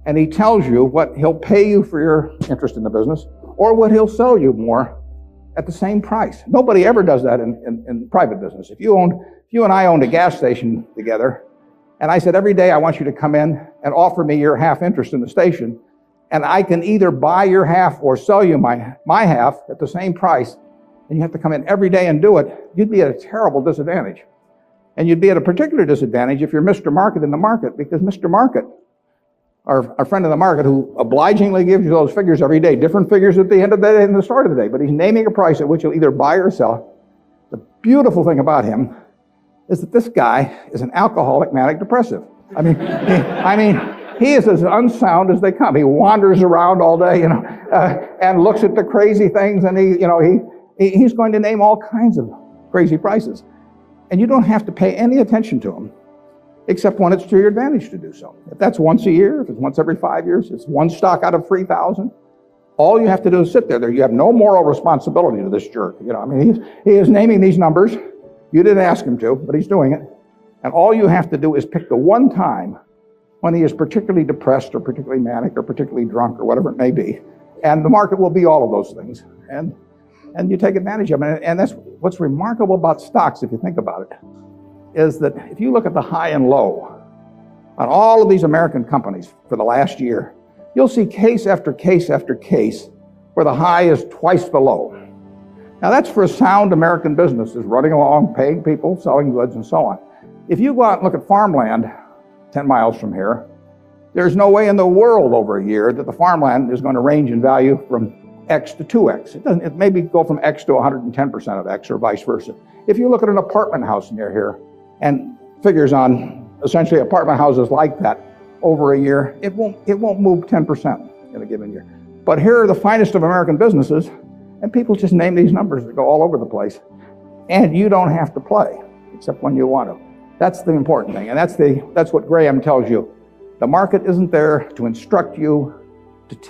and he tells you what he'll pay you for your interest in the business or what he'll sell you more at the same price. Nobody ever does that in private business. If you and I owned a gas station together, and I said, every day I want you to come in and offer me your half interest in the station, and I can either buy your half or sell you my half at the same price, and you have to come in every day and do it, you'd be at a terrible disadvantage. And you'd be at a particular disadvantage if you're Mr. Market in the market, because Mr. Market, our friend in the market who obligingly gives you those figures every day, different figures at the end of the day and the start of the day, but he's naming a price at which you'll either buy or sell. The beautiful thing about him is that this guy is an alcoholic manic depressive. I mean, he is as unsound as they come. He wanders around all day, and looks at the crazy things, and he's going to name all kinds of crazy prices. And you don't have to pay any attention to him, except when it's to your advantage to do so. If that's once a year, if it's once every 5 years, it's one stock out of 3,000. All you have to do is sit there. You have no moral responsibility to this jerk. He is naming these numbers. You didn't ask him to, but he's doing it. And all you have to do is pick the one time when he is particularly depressed or particularly manic or particularly drunk or whatever it may be. And the market will be all of those things. And you take advantage of it. And that's what's remarkable about stocks, if you think about it, is that if you look at the high and low on all of these American companies for the last year, you'll see case after case after case where the high is twice the low. Now that's for sound American businesses running along, paying people, selling goods, and so on. If you go out and look at farmland 10 miles from here, there's no way in the world over a year that the farmland is going to range in value from X to 2X. It maybe go from X to 110% of X or vice versa. If you look at an apartment house near here and figures on essentially apartment houses like that over a year, it won't move 10% in a given year. But here are the finest of American businesses, and people just name these numbers that go all over the place. And you don't have to play, except when you want to. That's the important thing, and that's what Graham tells you. The market isn't there to instruct you, to tell